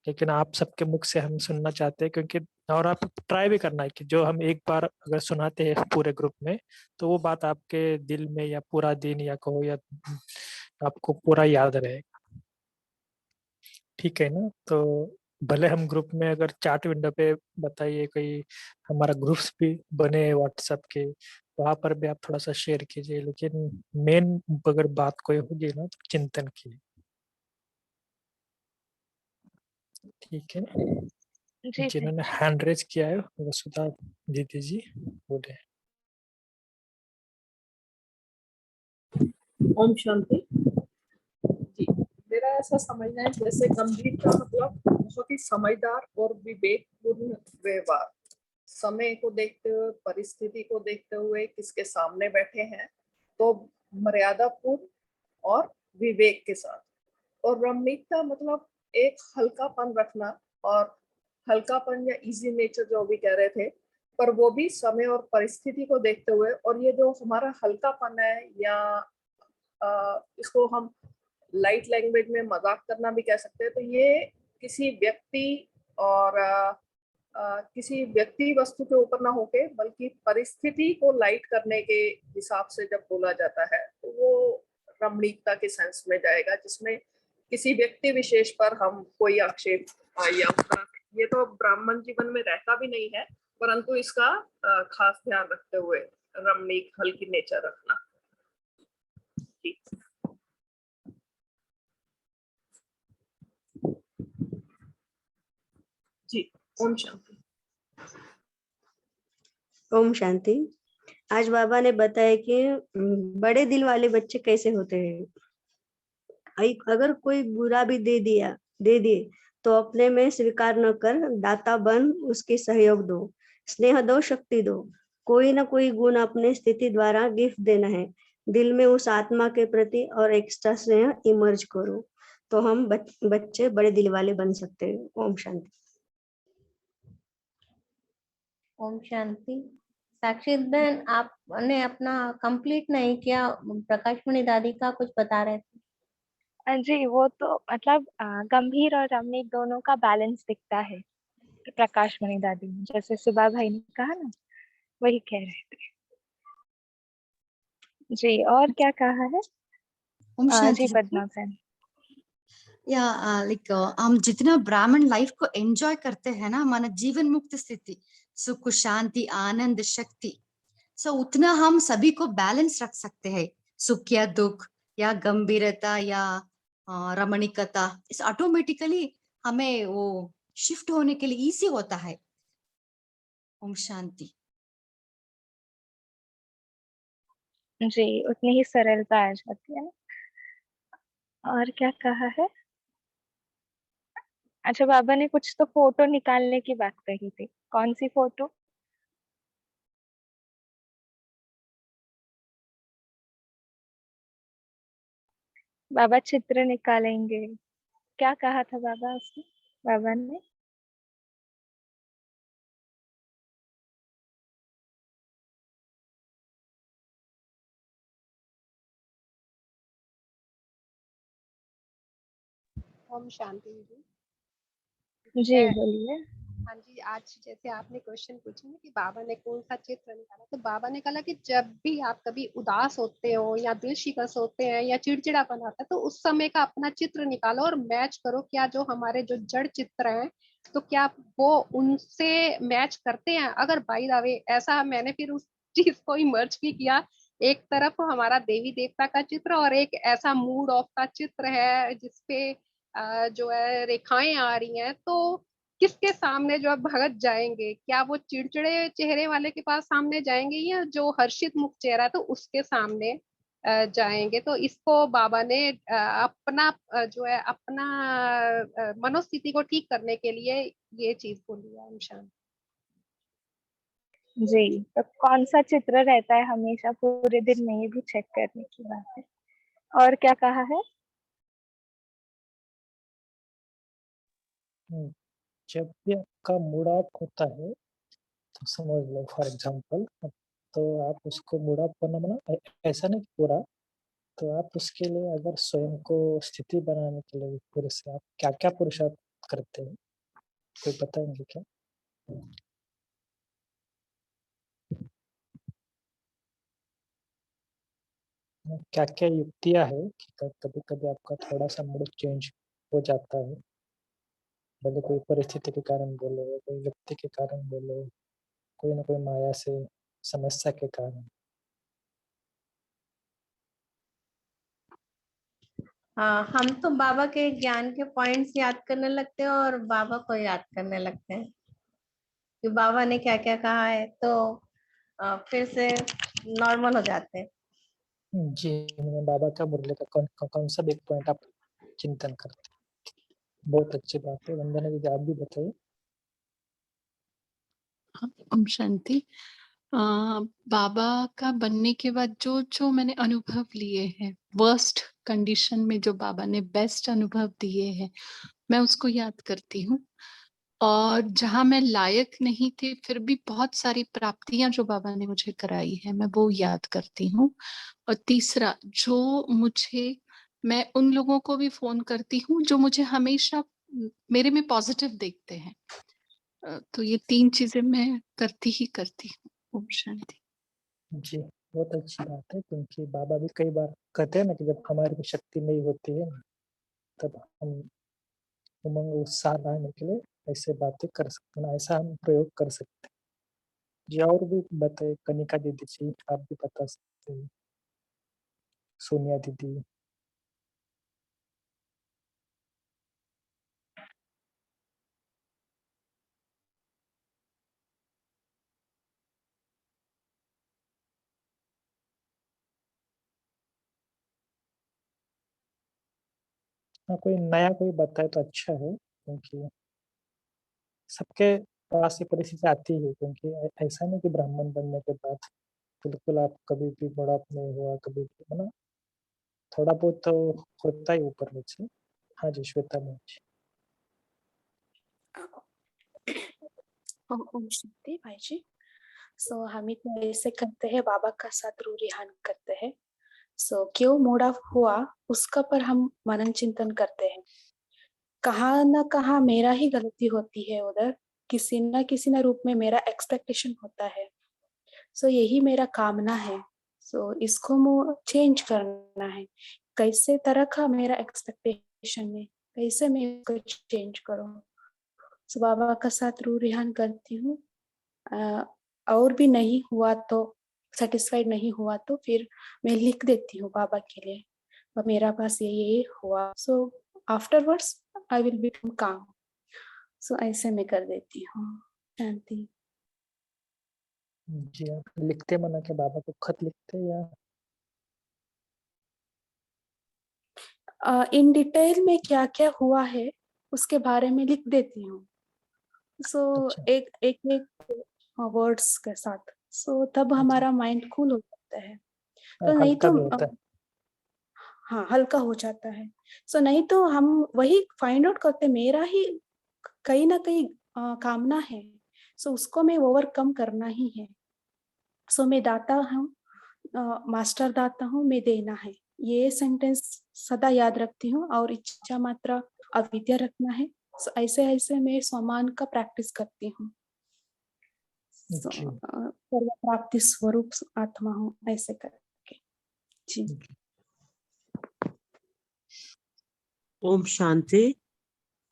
लेकिन आप सबके मुख से हम सुनना चाहते हैं। क्योंकि और आप ट्राई भी करना है कि जो हम एक बार अगर सुनाते हैं पूरे ग्रुप में, तो वो बात आपके दिल में या पूरा दिन या कहो या आपको पूरा याद रहेगा। ठीक है ना? तो भले हम ग्रुप में अगर चैट विंडो पे बताइए, कोई हमारा ग्रुप्स भी बने हैं व्हाट्सएप के, वहां पर भी आप थोड़ा सा शेयर कीजिए, लेकिन मेन अगर बात कोई होगी ना तो चिंतन की। ठीक है, जी जी। जिन्होंने हैंड रेज किया है वसुधा दीदी जी बोले। ओम शांति जी। मेरा ऐसा समझना है जैसे गंभीर का मतलब बहुत ही समझदार और विवेकपूर्ण व्यवहार, समय को देखते हुए, परिस्थिति को देखते हुए, किसके सामने बैठे हैं, तो मर्यादापूर्ण और विवेक के साथ। और रमणीकता मतलब एक हल्कापन रखना, और हल्कापन या इजी नेचर जो भी कह रहे थे, पर वो भी समय और परिस्थिति को देखते हुए। और ये जो हमारा हल्कापन है, या इसको हम लाइट लैंग्वेज में मजाक करना भी कह सकते हैं, तो ये किसी व्यक्ति और किसी व्यक्ति वस्तु के ऊपर ना होके, बल्कि परिस्थिति को लाइट करने के हिसाब से जब बोला जाता है, तो वो रमणीकता के सेंस में जाएगा, जिसमें किसी व्यक्ति विशेष पर हम कोई आक्षेप या ये तो ब्राह्मण जीवन में रहता भी नहीं है, परंतु इसका खास ध्यान रखते हुए रमणीक हल्की नेचर रखना। जी, ओम शांति। ओम शांति। आज बाबा ने बताया कि बड़े दिल वाले बच्चे कैसे होते हैं। अगर कोई बुरा भी दे दिए तो अपने में स्वीकार न कर दाता बन उसकी सहयोग दो, स्नेह दो, शक्ति दो। कोई ना कोई गुण अपने स्थिति द्वारा गिफ्ट देना है। दिल में उस आत्मा के प्रति और एक्स्ट्रा स्नेह इमर्ज करो, तो हम बच्चे बड़े दिल वाले बन सकते हैं। ओम शांति। ओम शांति। साक्षी बहन, आपने अपना कंप्लीट नहीं किया, प्रकाश मणि दादी का कुछ बता रहे थे। जी, वो तो मतलब गंभीर और रमणीक दोनों का बैलेंस दिखता है प्रकाश मणि दादी में, जैसे सुबह भाई ने कहा ना, वही कह रहे थे। जी, और क्या कहा है? जी पद्मा बहन। या हम जितना ब्राह्मण लाइफ को एंजॉय करते हैं ना, हमारा जीवन मुक्त स्थिति, सुख शांति आनंद शक्ति, सो उतना हम सभी को बैलेंस रख सकते हैं। सुख या दुख या गंभीरता या रमणीकता, इस ऑटोमेटिकली हमें वो शिफ्ट होने के लिए इजी होता है। ओम शांति। जी, उतनी ही सरलता आ जाती है। और क्या कहा है? अच्छा, बाबा ने कुछ तो फोटो निकालने की बात कही थी। कौन सी फोटो? बाबा चित्र निकालेंगे, क्या कहा था बाबा उसने? बाबा ने ओम शांति जी। जी बोलिए। हाँ जी, आज जैसे आपने क्वेश्चन पूछा ना कि बाबा ने कौन सा चित्र निकाला, तो बाबा ने कहा कि जब भी आप कभी उदास होते हो या दिल शिकस्त होते हैं या चिड़चिड़ापन आता है, तो उस समय का अपना चित्र निकालो और मैच करो, क्या जो हमारे जो जड़ चित्र हैं तो क्या वो उनसे मैच करते हैं। अगर बाई द वे ऐसा मैंने फिर उस चीज को इमर्ज भी किया, एक तरफ हमारा देवी देवता का चित्र और एक ऐसा मूड ऑफ का चित्र है जिसपे जो है रेखाएं आ रही हैं, तो किसके सामने जो अब भगत जाएंगे, क्या वो चिड़चिड़े चेहरे वाले के पास सामने जाएंगे या जो हर्षित मुख चेहरा तो उसके सामने जाएंगे। तो इसको बाबा ने अपना जो है अपना मनोस्थिति को ठीक करने के लिए ये चीज बोली है। निशान जी, तो कौन सा चित्र रहता है हमेशा पूरे दिन में, ये भी चेक करने की बात है। और क्या कहा है? जब भी आपका मूड ऑफ होता है, तो समझ लो फॉर एग्जांपल, तो आप उसको मूड ऑफ करना मना ऐसा नहीं पूरा, तो आप उसके लिए अगर स्वयं को स्थिति बनाने के लिए पूरे से आप क्या क्या पुरुषार्थ करते हैं, कोई बताएंगे क्या? क्या क्या युक्तियां है कि कभी कभी आपका थोड़ा सा मूड चेंज हो जाता है, भले कोई परिस्थिति के कारण बोलो, कोई व्यक्ति के कारण बोलो, कोई ना कोई माया से समस्या के कारण। हाँ, हम तो बाबा के ज्ञान के पॉइंट्स याद करने लगते हैं और बाबा को याद करने लगते हैं कि बाबा ने क्या क्या कहा है, तो फिर से नॉर्मल हो जाते हैं। जी, मैंने बाबा का मुरली का कौन सा बिग पॉइंट आप चिंतन करते हैं। बहुत अच्छी बात है। वंदना दीदी आप भी बताइए। ओम शांति। बाबा का बनने के बाद जो जो मैंने अनुभव लिए हैं, वर्स्ट कंडीशन में जो बाबा ने बेस्ट अनुभव दिए हैं, मैं उसको याद करती हूँ। और जहां मैं लायक नहीं थी, फिर भी बहुत सारी प्राप्तियां जो बाबा ने मुझे कराई है, मैं वो याद करती हूँ। और तीसरा, जो मुझे, मैं उन लोगों को भी फोन करती हूँ जो मुझे हमेशा मेरे में पॉजिटिव देखते हैं। तो ये 3 चीजें मैं करती ही करती हूँ। ओम शांति। जी, बहुत अच्छी बात है, क्योंकि बाबा भी कई बार कहते हैं ना कि जब हमारी में शक्ति नहीं होती है तब हम उमंग उत्साह लाने के लिए ऐसे बातें कर सकते हैं, ऐसा हम प्रयोग कर सकते हैं। जी, और भी बताइए। कनिका दीदी जी आप भी बता सकते हैं। सोनिया दीदी। हाँ, कोई नया कोई बताए तो अच्छा है, क्योंकि सबके पास ये परिस्थिति आती है। क्योंकि ऐसा नहीं कि ब्राह्मण बनने के बाद बिल्कुल आप कभी भी बड़ा नहीं हुआ, कभी भी, है ना, थोड़ा बहुत तो होता ही ऊपर नीचे। हाँ जी, श्वेता मैम जी। ओम शांति भाई जी। सो हम तो ऐसे करते हैं, बाबा का साथ रू रिहान करते हैं। सो क्यों मूड ऑफ हुआ उसका पर हम मनन चिंतन करते हैं। कहाँ न कहाँ मेरा ही गलती होती है, उधर किसी न रूप में मेरा एक्सपेक्टेशन होता है। सो यही मेरा कामना है। सो इसको मुझे चेंज करना है। कैसे तरह का मेरा एक्सपेक्टेशन है, कैसे मैं इसको चेंज करूँ। सो बाबा का साथ रू रिहान करती हूँ। और भी नहीं हुआ तो, सेटिस्फाइड नहीं हुआ तो फिर मैं लिख देती हूँ बाबा के लिए, मेरा पास ये हुआ। सो आफ्टरवर्ड्स आई विल बिकम काम। सो ऐसे मैं कर देती हूँ। शांति। जी, आप लिखते मना के बाबा को खत लिखते या इन डिटेल में क्या क्या हुआ है उसके बारे में लिख देती हूँ। सो अच्छा। एक एक वर्ड्स के साथ। सो तब हमारा माइंड कूल हो जाता है। तो नहीं हल्का तो भी होता है। हाँ, हल्का हो जाता है। सो नहीं तो हम वही फाइंड आउट करते, मेरा ही कहीं ना कहीं कामना है। सो उसको मैं ओवरकम करना ही है। सो मैं दाता हूँ, मास्टर दाता हूँ, मैं देना है। ये सेंटेंस सदा याद रखती हूँ। और इच्छा मात्रा अविद्या रखना है। सो ऐसे ऐसे मैं स्वमान का प्रैक्टिस करती हूँ। सर्व प्राप्ति स्वरूप आत्मा हूँ, ऐसे करके। जी। ओम शांति।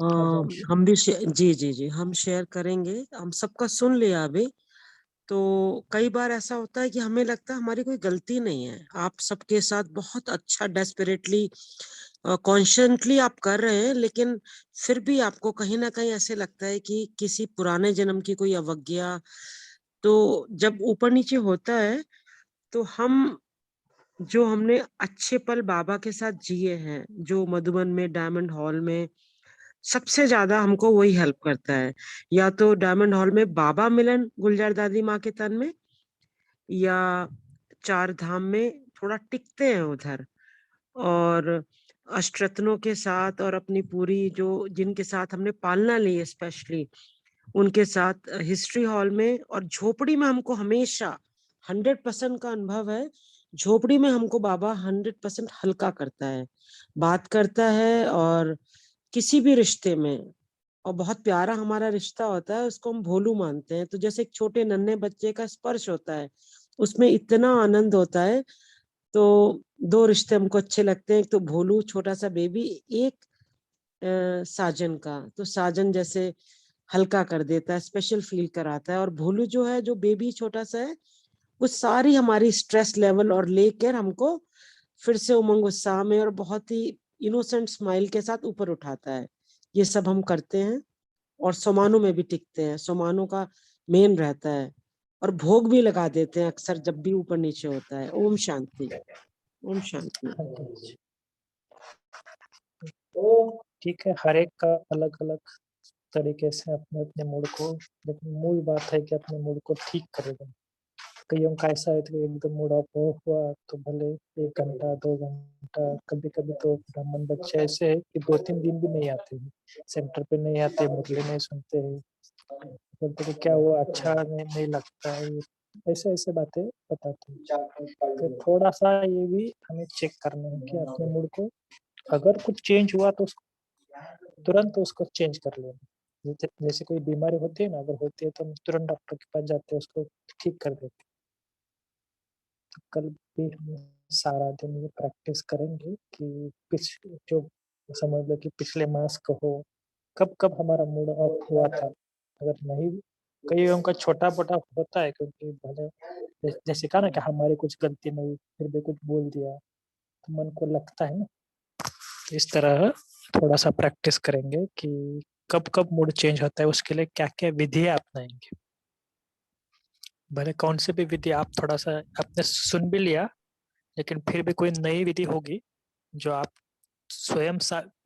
हम भी जी जी जी हम शेयर करेंगे। हम सबका सुन लिया अभी। तो कई बार ऐसा होता है कि हमें लगता है हमारी कोई गलती नहीं है। आप सबके साथ बहुत अच्छा डेस्परेटली कॉन्शियसली आप कर रहे हैं, लेकिन फिर भी आपको कहीं ना कहीं ऐसे लगता है कि किसी पुराने जन्म की कोई अवज्ञा। तो जब ऊपर नीचे होता है तो हम जो हमने अच्छे पल बाबा के साथ जिए हैं, जो मधुबन में डायमंड हॉल में, सबसे ज्यादा हमको वही हेल्प करता है। या तो डायमंड हॉल में बाबा मिलन गुलजार दादी माँ के तन में, या चार धाम में थोड़ा टिकते हैं उधर, और अष्टरत्नों के साथ और अपनी पूरी जो जिनके साथ हमने पालना ली है स्पेशली उनके साथ हिस्ट्री हॉल में। और झोपड़ी में हमको हमेशा 100% का अनुभव है। झोपड़ी में हमको बाबा 100% हल्का करता है, बात करता है। और किसी भी रिश्ते में, और बहुत प्यारा हमारा रिश्ता होता है, उसको हम भोलू मानते हैं। तो जैसे एक छोटे नन्हे बच्चे का स्पर्श होता है, उसमें इतना आनंद होता है। तो दो रिश्ते हमको अच्छे लगते हैं, एक तो भोलू छोटा सा बेबी, एक साजन का। तो साजन जैसे हल्का कर देता है, स्पेशल फील कराता है। और भोलू जो है, जो बेबी छोटा सा है, वो सारी हमारी स्ट्रेस लेवल और लेकर हमको फिर से उमंग उत्साह में और बहुत ही इनोसेंट स्माइल के साथ ऊपर उठाता है। ये सब हम करते हैं। और सोमानों में भी टिकते हैं, सोमानों का मेन रहता है। और भोग भी लगा देते हैं अक्सर जब भी ऊपर नीचे होता है। ओम शांति। ओम शांति। ठीक है, हर एक का अलग अलग तरीके से अपने अपने मूड को, लेकिन मूल बात है कि अपने मूड को ठीक करेगा। कईयों का ऐसा है कि एकदम मूड ऑफ हुआ तो भले 1 घंटा 2 घंटा, कभी कभी तो ब्राह्मण बच्चे ऐसे है कि 2-3 दिन भी नहीं आते हैं, सेंटर पे नहीं आते, मुरली नहीं सुनते हैं, बोलते कि क्या हुआ, अच्छा नहीं लगता है, ऐसे ऐसे बातें बताते हैं। तो थोड़ा सा ये भी हमें चेक करना है कि अपने मूड को अगर कुछ चेंज हुआ तो तुरंत उसको चेंज कर लेना। जैसे कोई बीमारी होती है ना, अगर होती है तो हम तुरंत डॉक्टर के पास जाते हैं, उसको ठीक कर देते हैं। तो कल भी हम सारा दिन ये प्रैक्टिस करेंगे कि जो समझ लो कि पिछले मास को हो, कब कब हमारा मूड ऑफ हुआ था। अगर नहीं, कई लोगों का छोटा मोटा होता है, क्योंकि भले जैसे कहा ना कि हमारी कुछ गलती नहीं, फिर भी कुछ बोल दिया तो मन को लगता है ना। तो इस तरह थोड़ा सा प्रैक्टिस करेंगे कि कब कब मूड चेंज होता है, उसके लिए क्या क्या विधि अपनाएंगे। भले कौन सी भी विधि आप थोड़ा सा आपने सुन भी लिया, लेकिन फिर भी कोई नई विधि होगी जो आप स्वयं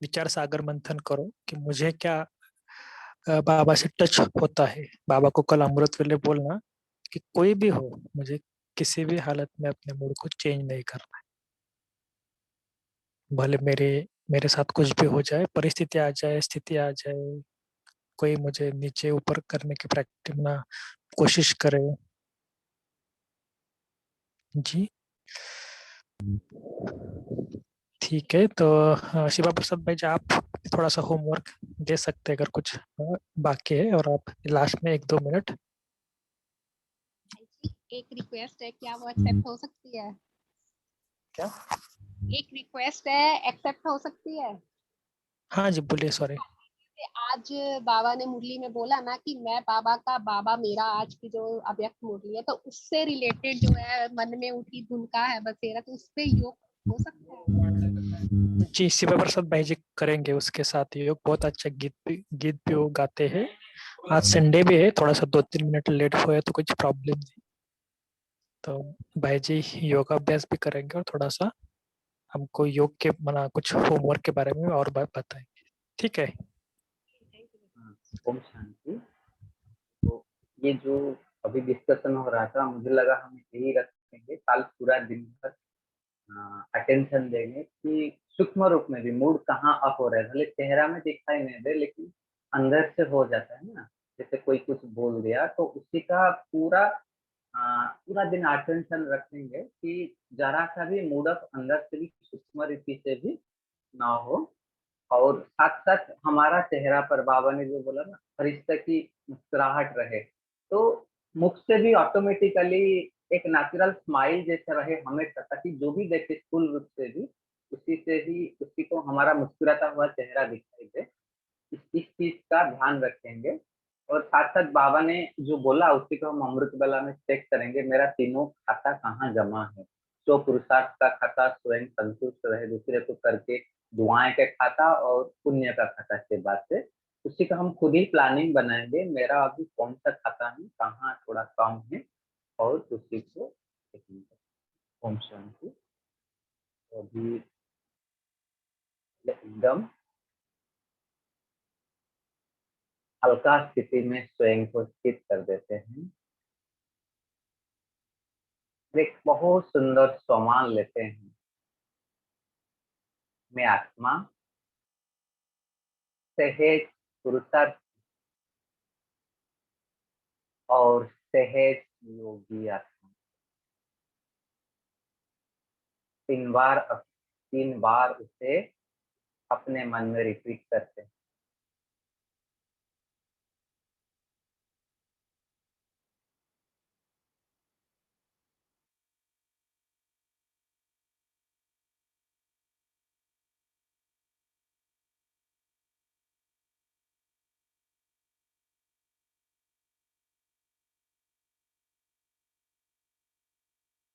विचार सागर मंथन करो कि मुझे क्या बाबा से टच होता है। बाबा को कल अमृत वेले बोलना कि कोई भी हो, मुझे किसी भी हालत में अपने मूड को चेंज नहीं करना है। भले मेरे मेरे साथ कुछ भी हो जाए, परिस्थिति आ जाए, स्थिति आ जाए, कोई मुझे नीचे ऊपर करने की प्रैक्टिस ना कोशिश करे। जी ठीक है, तो शिवा प्रसाद भाई जी, आप थोड़ा सा होमवर्क दे सकते हैं अगर कुछ बाकी है, और आप लास्ट में 1-2 मिनट। एक रिक्वेस्ट है, क्या वो एक्सेप्ट हो सकती है? क्या? एक रिक्वेस्ट है, एक्सेप्ट हो सकती है? हाँ जी बोलिए, सॉरी। आज बाबा ने मुरली में बोला ना कि मैं बाबा का बाबा मेरा, आज की जो अव्यक्त मुरली है, तो उससे रिलेटेड जो है मन में उठी धुन का है बसेरा, तो उस पे योग हो सकता है? जी शिवा प्रसाद भाई जी करेंगे उसके साथ योग, बहुत अच्छा गीत भी वो गाते हैं। आज संडे भी है, थोड़ा सा 2-3 मिनट लेट हुए तो कुछ प्रॉब्लम नहीं, तो भाई जी योगाभ्यास भी करेंगे और थोड़ा सा हमको योग के कुछ होमवर्क के बारे में और बात बताएंगे। ठीक है। ओम शांति। तो ये जो अभी डिस्कशन हो रहा था, मुझे लगा हम यही रखेंगे, कल पूरा दिन भर अटेंशन देंगे कि सूक्ष्म रूप में भी मूड कहाँ अप हो रहा है, भले चेहरा में दिखाई नहीं दे लेकिन अंदर से हो जाता है ना। जैसे कोई कुछ बोल दिया तो उसी का पूरा दिन अटेंशन रखेंगे कि जरा सा भी मूड अप अंदर से भी सूक्ष्म रीति से भी ना हो, और साथ साथ हमारा चेहरा पर बाबा ने जो बोला ना, फरिश्ते की मुस्कुराहट रहे, तो मुख से भी ऑटोमेटिकली एक नेचुरल स्माइल जैसा रहे हमेशा, ताकि जो भी देखे स्थूल रूप से भी उसी से ही उसी को हमारा मुस्कुराता हुआ चेहरा दिखाई दे। इस चीज का ध्यान रखेंगे। और साथ साथ बाबा ने जो बोला उसी को हम अमृत बेला में चेक करेंगे, मेरा तीनों खाता कहाँ जमा है। तो पुरुषार्थ का खाता स्वयं संतुष्ट रहे, दूसरे को करके दुआएं के खाता और पुण्य का खाता के बाद से उसी का हम खुद ही प्लानिंग बनाएंगे, मेरा अभी कौन सा खाता है, कहाँ थोड़ा कम है, और उसी को देखेंगे। ओम शांति। तो अभी एकदम हल्का स्थिति में स्वयं को स्थित कर देते हैं। एक बहुत सुंदर स्वमान लेते हैं। मैं आत्मा सहज पुरुषार्थ और सहज योगी आत्मा। 3 बार उसे अपने मन में रिपीट करते हैं।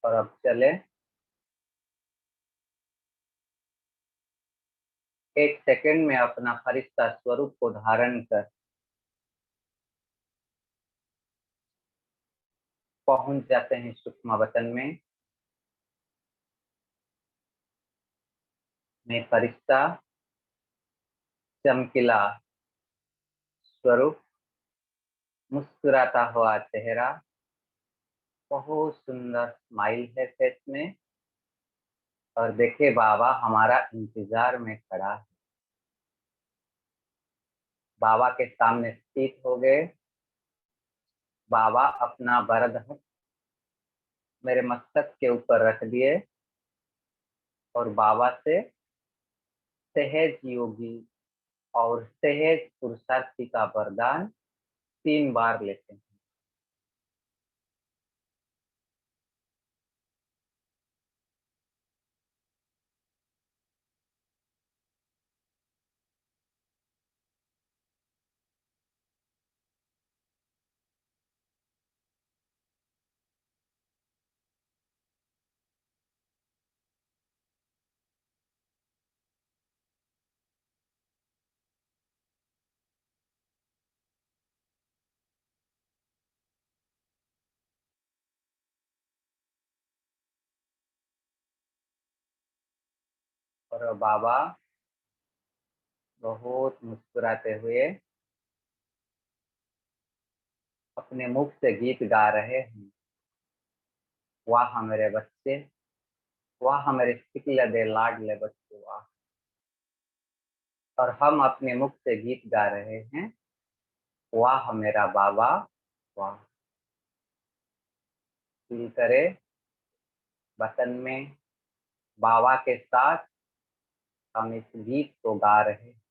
और अब चले, 1 सेकंड में अपना फरिश्ता स्वरूप को धारण कर पहुंच जाते हैं सूक्ष्म वतन में। मैं फरिश्ता चमकीला स्वरूप, मुस्कुराता हुआ चेहरा, बहुत सुंदर स्माइल है फेस में। और देखिए बाबा हमारा इंतजार में खड़ा है। बाबा के सामने स्थित हो गए। बाबा अपना वरद हस्त मेरे मस्तक के ऊपर रख दिए और बाबा से सहज योगी और सहज पुरुषार्थी का वरदान 3 बार लेते हैं। और बाबा बहुत मुस्कुराते हुए अपने मुख से गीत गा रहे हैं। वाह मेरे बच्चे, वाह मेरे सिकलदे लाडले बच्चे, वाह। और हम अपने मुख से गीत गा रहे हैं, वाह मेरा बाबा, वाह। फील करे वतन में बाबा के साथ हम इस गीत को गा रहे हैं।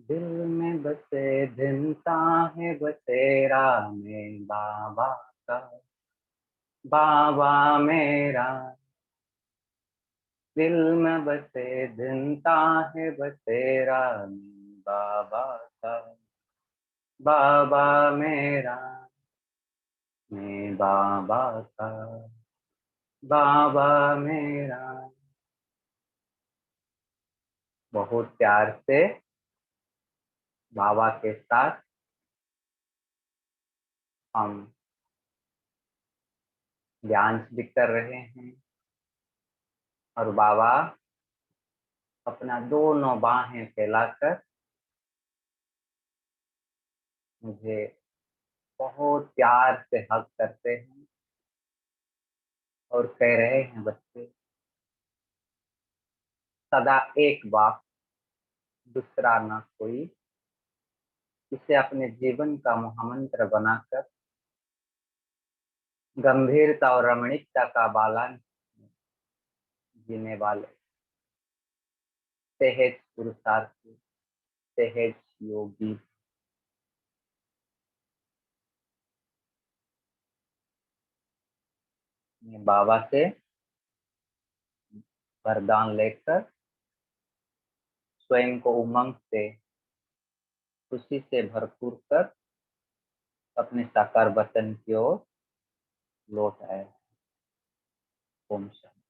दिल में बसे भिनता है बसेरा में बाबा का, बाबा मेरा। दिल में बसे भिनता है बसेरा में बाबा का, बाबा मेरा। मैं बाबा का, बाबा मेरा। बहुत प्यार से बाबा के साथ हम डांस भी कर रहे हैं। और बाबा अपना दोनों बाहें फैलाकर मुझे बहुत प्यार से हग करते हैं और कह रहे हैं, बच्चे सदा एक बाप दूसरा ना कोई, इसे अपने जीवन का महामंत्र बनाकर गंभीरता और रमणीकता का बालान जीने वाले सहज पुरुषार्थी, सहज योगी। मैं बाबा से वरदान लेकर स्वयं को उमंग से, खुशी से भरपूर कर अपने साकार वतन की ओर लौट आए। ओम शांति।